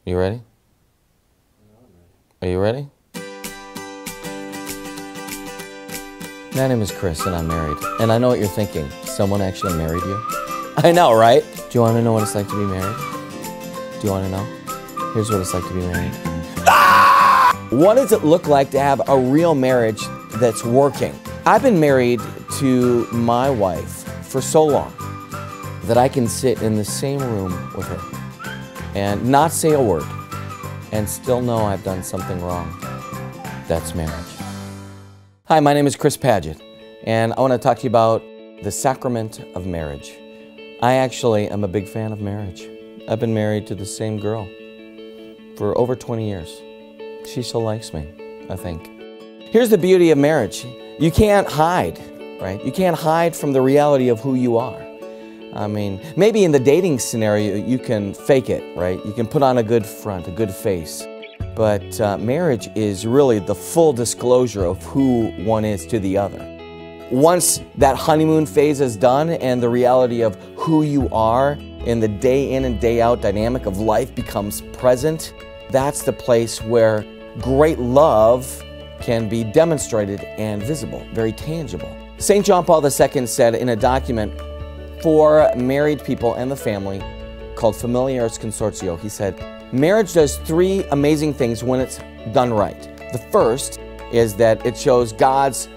You ready? Are you ready? My name is Chris and I'm married. And I know what you're thinking. Someone actually married you? I know, right? Do you want to know what it's like to be married? Do you want to know? Here's what it's like to be married. What does it look like to have a real marriage that's working? I've been married to my wife for so long that I can sit in the same room with her and not say a word and still know I've done something wrong. That's marriage. Hi, my name is Chris Padgett, and I want to talk to you about the Sacrament of Marriage. I actually am a big fan of marriage. I've been married to the same girl for over 20 years. She still likes me, I think. Here's the beauty of marriage. You can't hide, right? You can't hide from the reality of who you are. I mean, maybe in the dating scenario, you can fake it, right? You can put on a good front, a good face. But marriage is really the full disclosure of who one is to the other. Once that honeymoon phase is done and the reality of who you are in the day in and day out dynamic of life becomes present, that's the place where great love can be demonstrated and visible, very tangible. St. John Paul II said in a document for married people and the family called Familiaris Consortio, he said, marriage does three amazing things when it's done right. The first is that it shows God's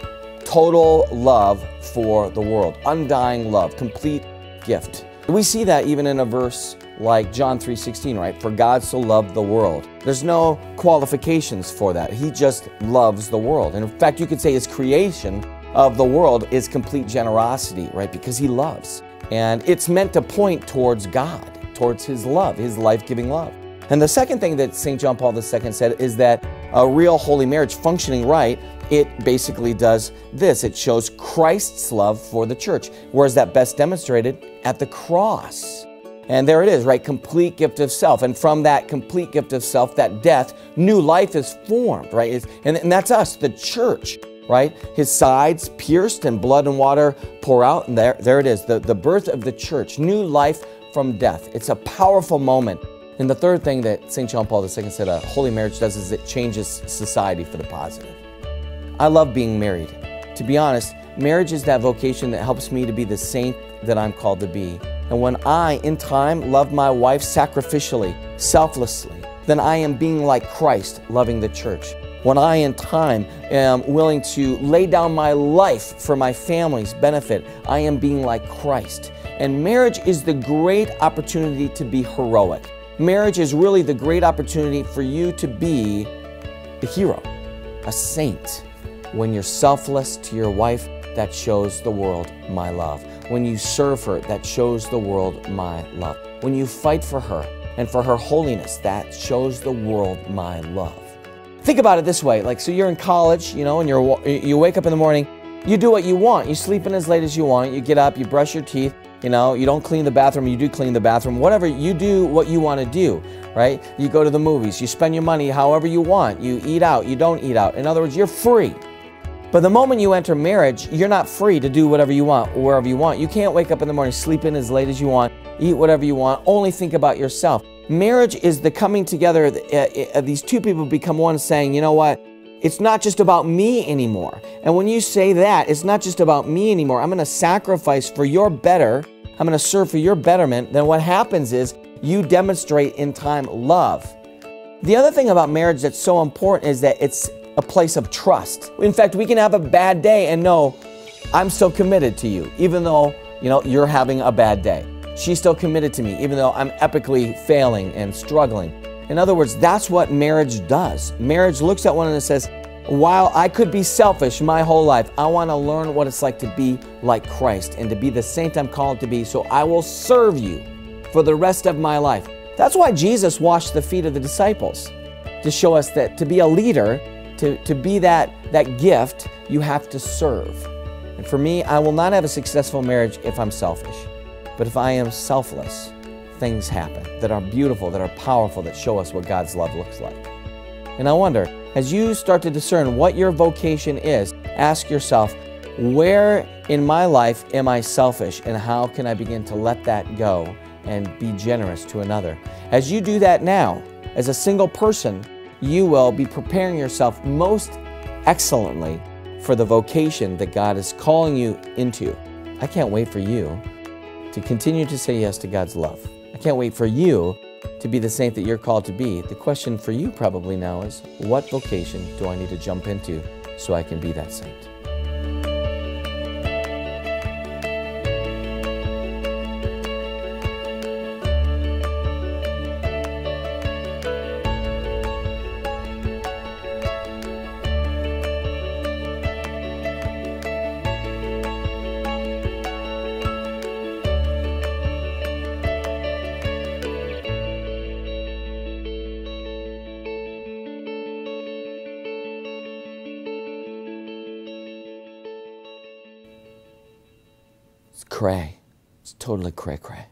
total love for the world, undying love, complete gift. We see that even in a verse like John 3:16, right? For God so loved the world. There's no qualifications for that. He just loves the world. And in fact, you could say his creation of the world is complete generosity, right? Because he loves. And it's meant to point towards God, towards his love, his life-giving love. And the second thing that St. John Paul II said is that a real holy marriage functioning right, it basically does this. It shows Christ's love for the church. Where is that best demonstrated? At the cross. And there it is, right? Complete gift of self. And from that complete gift of self, that death, new life is formed, right? And that's us, the church, right? His sides pierced and blood and water pour out. And there it is, the birth of the church, new life from death. It's a powerful moment. And the third thing that St. John Paul II said a holy marriage does is it changes society for the positive. I love being married. To be honest, marriage is that vocation that helps me to be the saint that I'm called to be. And when I, in time, love my wife sacrificially, selflessly, then I am being like Christ, loving the church. When I, in time, am willing to lay down my life for my family's benefit, I am being like Christ. And marriage is the great opportunity to be heroic. Marriage is really the great opportunity for you to be the hero, a saint. When you're selfless to your wife, that shows the world my love. When you serve her, that shows the world my love. When you fight for her and for her holiness, that shows the world my love. Think about it this way, like, so you're in college, you know, and you wake up in the morning, you do what you want. You sleep in as late as you want, you get up, you brush your teeth, you know, you don't clean the bathroom, you do clean the bathroom, whatever, you do what you want to do, right? You go to the movies, you spend your money however you want, you eat out, you don't eat out. In other words, you're free. But the moment you enter marriage, you're not free to do whatever you want, wherever you want. You can't wake up in the morning, sleep in as late as you want, eat whatever you want, only think about yourself. Marriage is the coming together of these two people become one, saying, you know what? It's not just about me anymore. And when you say that, it's not just about me anymore. I'm going to sacrifice for your better. I'm going to serve for your betterment. Then what happens is you demonstrate in time love. The other thing about marriage that's so important is that it's a place of trust. In fact, we can have a bad day and know I'm still committed to you, even though, you know, you're having a bad day. She's still committed to me, even though I'm epically failing and struggling. In other words, that's what marriage does. Marriage looks at one and says, while I could be selfish my whole life, I want to learn what it's like to be like Christ and to be the saint I'm called to be, so I will serve you for the rest of my life. That's why Jesus washed the feet of the disciples, to show us that to be a leader, to be that gift, you have to serve. And for me, I will not have a successful marriage if I'm selfish. But if I am selfless, things happen that are beautiful, that are powerful, that show us what God's love looks like. And I wonder, as you start to discern what your vocation is, ask yourself, where in my life am I selfish, and how can I begin to let that go and be generous to another? As you do that now, As a single person, you will be preparing yourself most excellently for the vocation that God is calling you into. I can't wait for you to continue to say yes to God's love. I can't wait for you to be the saint that you're called to be. The question for you probably now is, what vocation do I need to jump into so I can be that saint? It's cray. It's totally cray-cray.